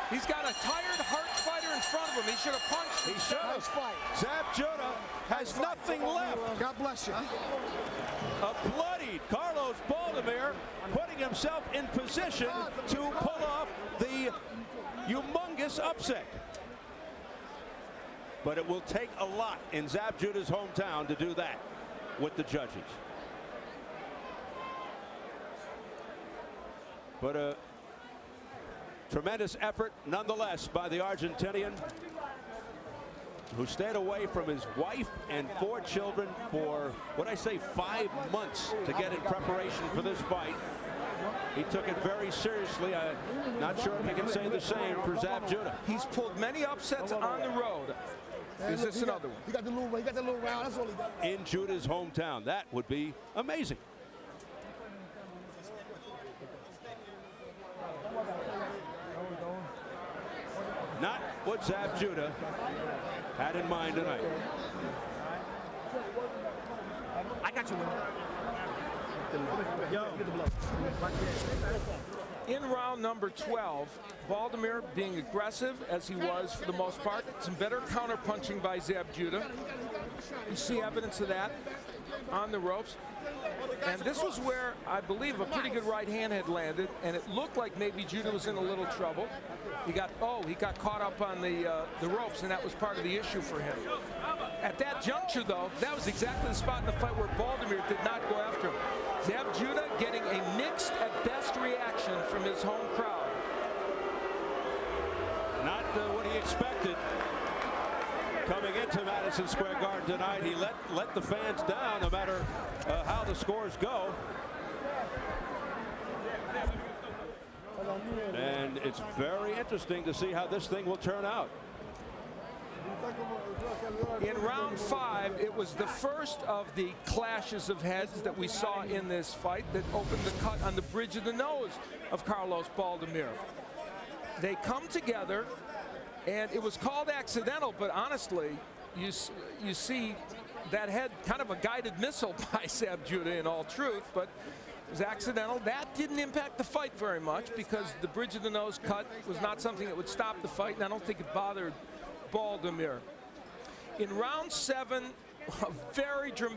He's got a tired, hurt fighter in front of him. He should have punched. He should have. Nice fight. Zab Judah has nothing left. God bless you. A bloodied Carlos Baldomir putting himself in position to pull off the humongous upset. But it will take a lot in Zab Judah's hometown to do that with the judges. But a tremendous effort nonetheless by the Argentinian, who stayed away from his wife and 4 children for, 5 months to get in preparation for this fight. He took it very seriously. I'm not sure if he can say the same for Zab Judah. He's pulled many upsets on the road. Man, Is look, this he got- another one? He got the little round. That's all he got. In Judah's hometown. That would be amazing. Not what Zab Judah had in mind tonight. I got you. In round number 12, Baldomir being aggressive as he was for the most part. Some better counterpunching by Zab Judah. You see evidence of that on the ropes. And this was where I believe a pretty good right hand had landed, and it looked like maybe Judah was in a little trouble. He got caught up on the ropes, and that was part of the issue for him. At that juncture, though, that was exactly the spot in the fight where Baldomir did not go after him. Zab Judah getting a mixed at best reaction from his home crowd. Not what he expected. Coming into Madison Square Garden tonight, he let the fans down no matter how the scores go. And it's very interesting to see how this thing will turn out. In round 5, it was the first of the clashes of heads that we saw in this fight that opened the cut on the bridge of the nose of Carlos Baldomir. They come together, and it was called accidental, but honestly, you see that head kind of a guided missile by Zab Judah in all truth, but it was accidental. That didn't impact the fight very much because the bridge of the nose cut was not something that would stop the fight, and I don't think it bothered Baldomir. In round 7,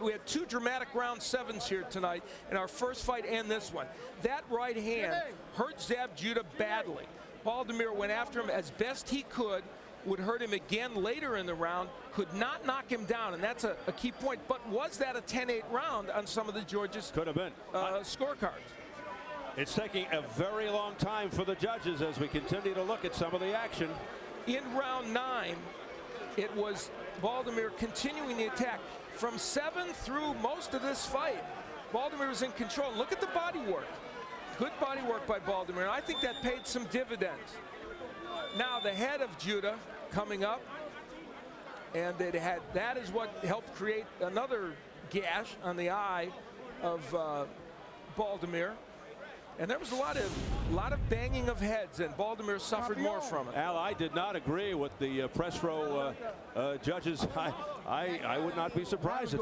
we had 2 dramatic round 7s here tonight in our first fight and this one. That right hand hurt Zab Judah badly. Baldomir went after him as best he could, would hurt him again later in the round, could not knock him down, and that's a key point. But was that a 10-8 round on some of the Georges Could have been. scorecards? It's taking a very long time for the judges as we continue to look at some of the action. In round 9, it was Baldomir continuing the attack. From 7 through most of this fight, Baldomir was in control. Look at the body work. Good body work by Baldomir, and I think that paid some dividends. Now the head of Judah coming up, and that is what helped create another gash on the eye of Baldomir. And there was a lot of banging of heads, and Baldomir suffered more from it. Al, I did not agree with the press row judges. I would not be surprised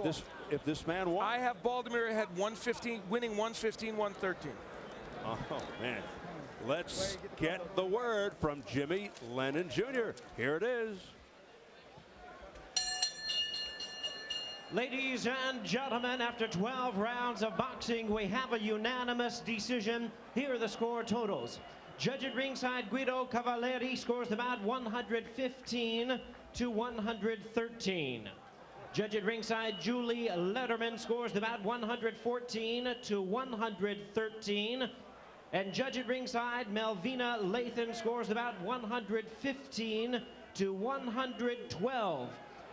if this man won. I have Baldomir ahead 115, winning 115-113. Oh man, let's get the word from Jimmy Lennon Jr. Here it is. Ladies and gentlemen, after 12 rounds of boxing, we have a unanimous decision. Here are the score totals. Judge at ringside, Guido Cavalieri scores the bout 115-113. Judge at ringside, Julie Lederman scores the bout 114-113. And judge at ringside, Melvina Lathan scores the bout 115-112.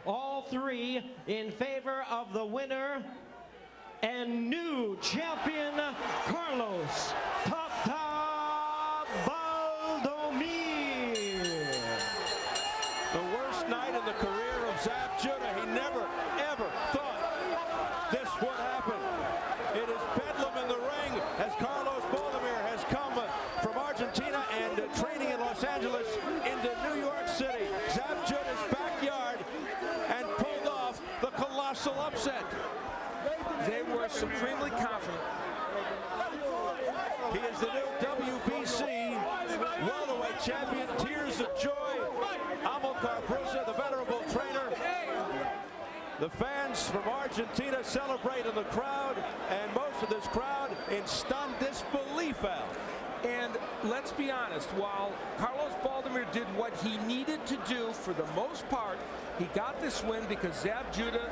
All 3 in favor of the winner and new champion, Carlos Tata Baldomir. The worst night in the career of Zab Judah. He never, ever thought this would happen. It is bedlam in the ring as Carlos Baldomir has come from Argentina and training in Los Angeles into New York City. Zab Judah's backyard, and pulled off the colossal upset. They were supremely confident. He is the new WBC welterweight champion. Tears of joy. Amilcar Bruza, the venerable trainer. The fans from Argentina celebrate in the crowd, and most of this crowd in stunned disbelief, Al. And let's be honest, while Carlos Baldomir did what he needed to do for the most part, he got this win because Zab Judah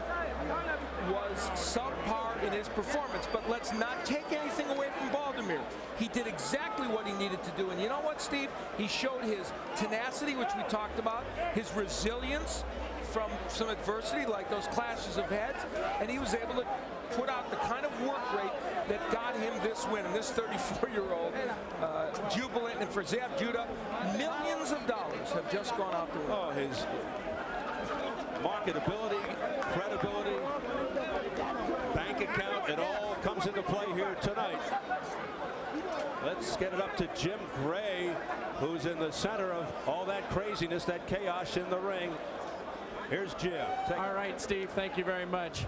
was subpar in his performance. But let's not take anything away from Baldomir. He did exactly what he needed to do. And you know what, Steve? He showed his tenacity, which we talked about, his resilience from some adversity, like those clashes of heads, and he was able to put out the kind of work rate that got him this win. And this 34-year-old jubilant, and for Zab Judah, millions of dollars have just gone out the window. Oh, marketability, credibility, bank account, it all comes into play here tonight. Let's get it up to Jim Gray, who's in the center of all that craziness, that chaos in the ring. Here's Jim. All right, Steve, thank you very much.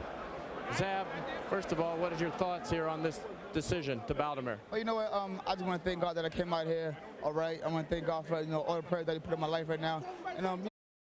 Zab, first of all, what is your thoughts here on this decision to Baltimore? Well, you know what? I just want to thank God that I came out here. All right. I want to thank God for all the prayers that He put in my life right now. And